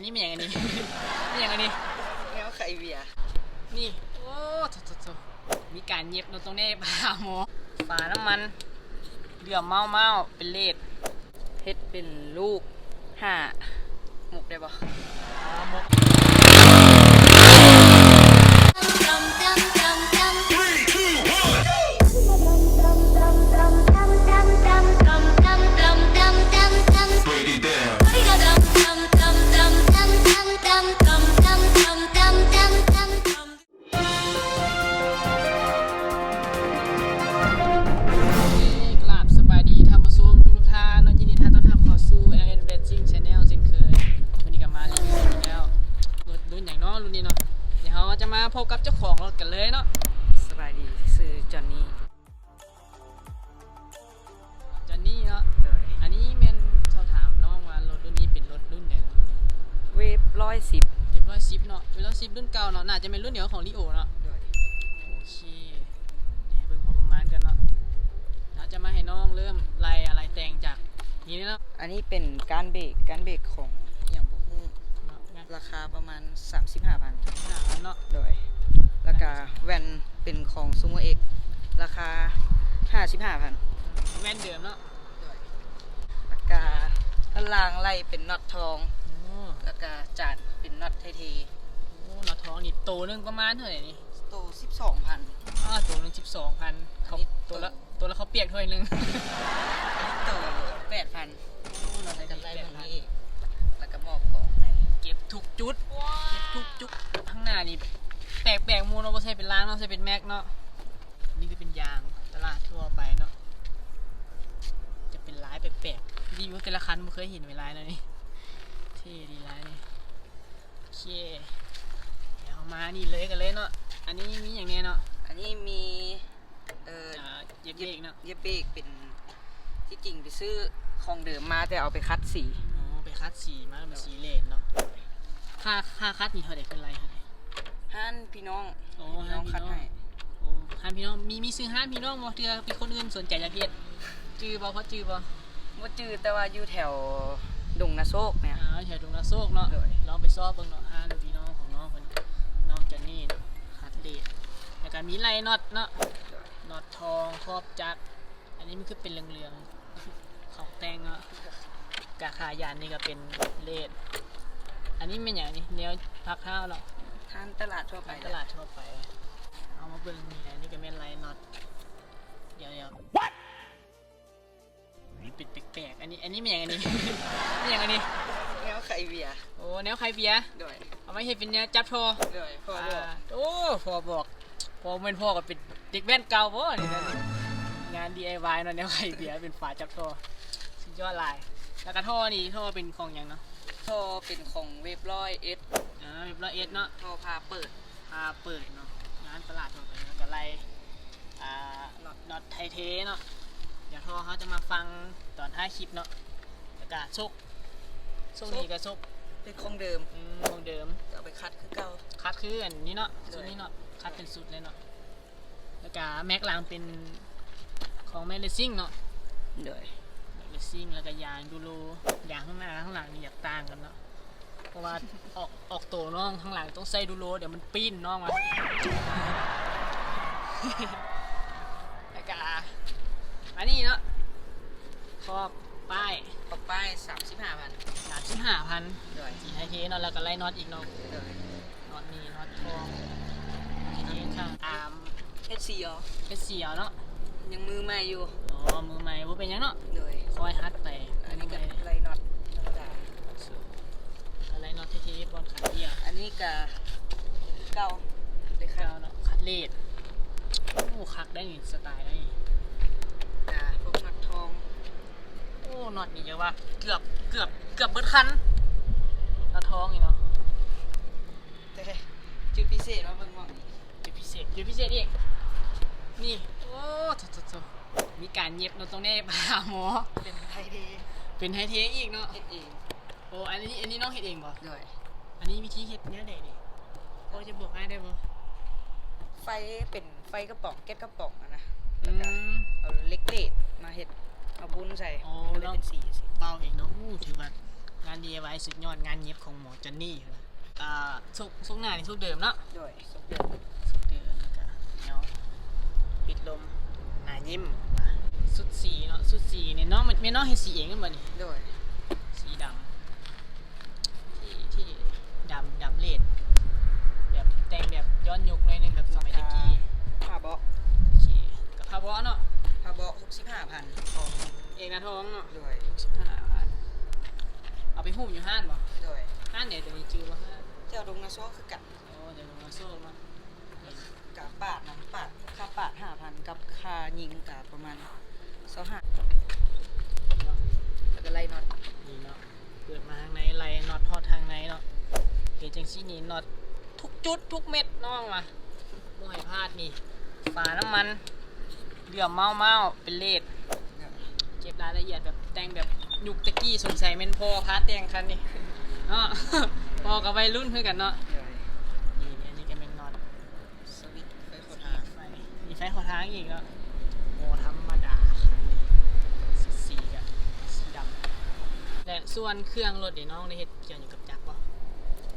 นี้เป็นอย่างนี้ เป็นอย่างนี้แนวไข่เบียร์นี่โอ้โถมีการเย็บตรงนี้ปลาหมอฝาน้ำมันเดือดเมาเป็นเลด เฮ็ดเป็นลูก5หมกได้บ่หมกพบกับเจ้าของรถกันเลยเนาะสบายดีซื้อจอนนี่เนาะอันนี้แมนสอบถามน้องว่ารถรุ่นนี้เป็นรถรุ่นไหนเวฟ110เนาะเวฟ110รุ่นเก่าเนาะน่าจะเป็นรุ่นเดียวของลิโอเนาะโอเคเบิ่งพอประมาณกันเนาะเราจะมาให้น้องเริ่มไล่อะไรแต่งจากนี้เนาะอันนี้เป็นการเบรกของอย่างบ่ฮู้ราคาประมาณ 35,000 เนาะโดยราคาแว่นเป็นของซูโม่เอ็กราคา 55,000 แว่นเดิมเนาะราคาด้านล่างไล่เป็นน็อตทองราคาจานเป็นน็อตไทเทโอ้น็อตทองนี่โตนึงประมาณเท่าไหร่นี่โต 12,000โตนึง12,000เขาตัวละเขาเปียกถ้วยนึงโต 8,000 โอ้น็อตไทเทไล่แบบนี้แล้วก็มอบของให้เก็บทุกจุดข้างหน้านี่แปลกมูเนาะบ่ใช่เป็นล้างเนาะใช่เป็นแม็กเนาะนี่ก็เป็นยางตลาดทั่วไปเนาะจะเป็นลายแปลกๆรีวิวแต่ละคันบ่เคยเห็นเวลาแล้วนี่เท่ดีลายนี่โอเคเดี๋ยวมานี่เลยกันเลยเนาะอันนี้มีอย่างนี้เนาะอันนี้มีเย็บเบรกเนาะเย็บเบรกเป็นที่จริงไปซื้อของเดิมมาแต่เอาไปคัดสีไปคัดสีมาเป็นสีเลนเนาะค่าคัดนี่เท่าไหร่เป็นไรเท่าไหร่ห้านพี่น้องห้านคัดให้ห้านพี่น้องมีซื้อห้านพี่น้องบ่เทื่อมีคนอื่นสนใจอยากเฮ็ดจื้อบ่พอจื้อบ่จื้อแต่ว่าอยู่แถวดงนาโซกเนี่ยแถวดงนาโซกเนาะลองไปซอบเบิ่งเนาะห้านพี่น้องของน้องเพิ่นน้องจอนนี่คัดเลนแล้วก็มีไล่น็อตเนาะน็อตทองครอบจักรอันนี้มันคือเป็นเหลืองๆของแต่งเนาะกาขายานนี่ก็เป็นเลดอันนี้เป็นอย่างนี้แนวพักเท้าเนาะทานตลาดทั่วไปเอามาเบิ่งนี่อันนี้ก็เป็นไลน์น็อตเดี๋ยวปิดแปลกๆอันนี้เป็นอย่างนี้เป็นอย่างนี้แนวไข่เบียร์โอ้แนวไข่เบียร์เอาไว้ให้เป็นแนวจับโทโอ้พอบอกพอเป็นพ่อก็เป็นเด็กแว่นเก่าบ่นี่นะงาน DIY เนาะแนวไข่เบียร์เป็นฝาจับโทสุดยอดลายแล้วก็ท่อนี่ท่อเป็นของอย่างเนาะท่อเป็นของเว็บ100S เว็บ100Sเนาะท่อพาเปิดเนาะงานตลาดทั่วไปแล้วก็ไล่น็อตไทเทเนาะเดี๋ยวท่อเขาจะมาฟังตอนท้ายคลิปเนาะแล้วก็ซกนี่ก็ซกเป็นของเดิมเอาไปคัดคือเก่าคัดคืออันนี้เนาะชุดนี้เนาะคัดเป็นสุดเลยเนาะแล้วก็แม็กหลังเป็นของแมเลซิ่งเนาะเลสซิ่งแล้วก็ยางดูโลยางข้างหน้าข้างหลังนี่อยากต่างกันเนาะเพราะว่าออกโตน้องข้างหลังต้องใส่ดูโลเดี๋ยวมันปีนน้องมาแล้วก็อันนี้เนาะขอบป้าย 35,000ด้วยสีไทเทเนาะแล้วก็ไล่น็อตอีกเนาะน็อตนี่น็อตทองทีนี้ข้างHC เนาะยังมือใหม่อยู่มือใหม่บ่เป็นยังเนาะคอยฮัดไปอันนี้ก็ไล่น็อตไล่น็อตเท่ๆบอลขาเดียวอันนี้ก็เก่าเนาะคัดเลดโอ้คักได้นี่สไตล์ได้พวกน็อตทองโอ้น็อตนี่จะว่าเกือบเบิดคันน็อตทองนี่เนาะแต่จุดพิเศษมาเบิ่งว่าจุดพิเศษอีกนี่โอ้โถมีการเย็บเนาะตรงนี้ปลาหมอเป็นไทเทอีกเนาะเฮ็ดเองโอ้อันนี้น้องเฮ็ดเองบ่ด้วยอันนี้วิธีเฮ็ดเนี้ยได้ดิพอจะบอกให้ได้บ่ไฟเป็นไฟกระป๋องแก๊สกระป๋องนะแล้วก็เอาเล็กเลดมาเฮ็ดเอาบุ้นใส่เลยเป็นสีเป่าเองเนาะถือว่า งาน DIY สุดยอดงานเย็บของหมอจอนนี่สุกหน้านี่สุกเดิมเนาะ ด้วยสุกเดือน สุกเดิมแล้วก็เนาะปิดลมหน้ายิ้มสุดสีเนาะสุดสีเนี่ยน้องมันไม่น้องให้สีเองกันบ่นี่ ด้วย สีดำที่ดำเลดแบบแต่งแบบย้อนยุคหน่อยนึงแบบสมัยตะกี้ ผ้าเบาะ โอเคกับผ้าเบาะเนาะ ผ้าเบาะ65,000 ของเอกนาทองเนาะ ด้วย เอาไปหุ้มอยู่ห้านบ่ ด้วย ห้านเดี๋ยวจะมีจือบ่ห้าน เจ้าดงนาซ้อคือกัน โอ้เดี๋ยวลงมาโซ่มา กับปาดนะปาดค่าปาด5,000กับค่ายิงกับประมาณ25 เนาะ แล้วก็ไล่น็อต นี่เนาะเปิดมาทางในไล่น็อตฮอดทางในเนาะเห็นจังซี่นี่น็อตทุกจุดทุกเม็ดน้องมาบ่ให้พลาดนี่ฝาน้ำมันเหลื่อมเมาเป็นเลดเก็บรายละเอียดแบบแต่งแบบยุคตะกี้สงสัยแม่นพ่อพาแต่งคันนี่เนาะ พ่อกับวัยรุ่นคือกันเนาะ นี่อันนี้ก็เป็นน็อต สวิตช์ไฟขอทาง ไฟมีไฟขอทางอีกแล้วโมธรรมดาคันนี้สีกับสีดำและส่วนเครื่องรถเดี๋ยวน้องได้เฮ็ดเกี่ยวอยู่กับจักรป่ะ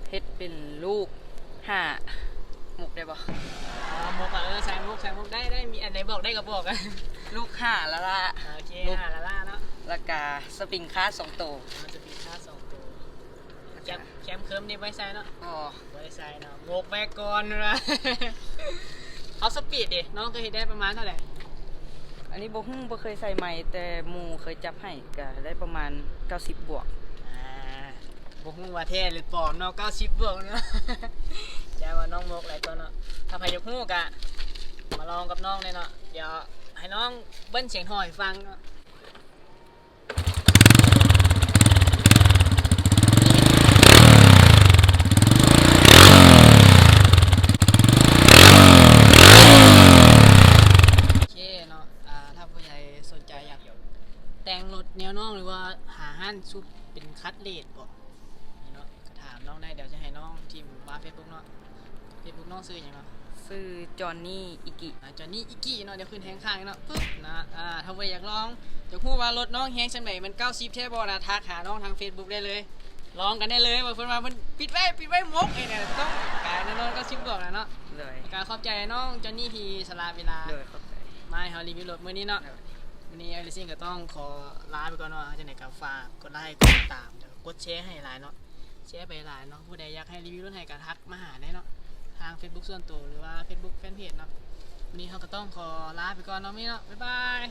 เฮ็ดเป็นลูก5หมุกได้บ่ อ๋อมกอ่ะใส่มกได้มีอันไหนบอกได้ก็บอกอ่ะ ลูก5แล้วล่ะ โอเคละล่าเนาะ แล้วก็สปริงคาร์2ตัว มันจะมีค่า2ตัวแคมเคิร์มนี่ไว้ใส่เนาะ อ๋อ ไว้ใส่เนาะมกแบกก่อนนะ เอาสปีดดิน้องเคยเห็นได้ประมาณเท่าไหร่ อันนี้บ่ฮู้บ่เคยใส่ใหม่แต่หมู่เคยจับให้ก็ได้ประมาณ90บวก บกฮู้ว่าแท้หรือปลอมเนาะ90บวกเนาะ ใจว่าน้องมกหลายตัวเนาะถ้าใครอยากฮู้กะมาลองกับน้องเลยเนาะเดี๋ยวให้น้องเบิ้ลเสียงหอยฟังเนาะโอเคเนาะถ้าผู้ใหญ่สนใจอยากแต่งรถแนวน้องหรือว่าหาห้านซุปเป็นคัดเลดบ่นี่เนาะก็ถามน้องได้เดี๋ยวจะให้น้องทีมว่า Facebook เนาะ Facebook น้องซื้อหยังเนาะ ชื่อจอห์นนี่อิกิ จอห์นนี่อิกกี้เนาะเดี๋ยวขึ้นแทงข้างเนาะปึ๊บนะถ้าว่าอยากลองอยากรู้ว่ารถน้องแฮงจังไดมัน90แท้บ่นะทักหาน้องทาง Facebook ได้เลยลองกันได้เลยว่าเพิ่นว่ามันปิดไว้มกไอ้เนี่ยต้องการแน่นอน90บอกแล้วเนาะ เลย การขอบใจน้องจอห์นนี่ที่สละเวลา เลยเข้าใจ มาให้เฮารีวิวรถมื้อนี้เนาะ เลย วันนี้ไอริซิ่งก็ต้องขอลาไปก่อนเนาะจังได๋ก็ฝากกดไลค์กดติดตามแล้วก็กดแชร์ให้หลายเนาะแชร์ไปหลายเนาะผู้ใดอยากให้รีวิวรถให้ก็ทักมาหาได้เนาะทาง Facebook ส่วนตัวหรือว่า Facebook Fanpage เนาะวันนี้เราก็ต้องขอลาไปก่อนเนาะมี่เนาะบ๊ายบาย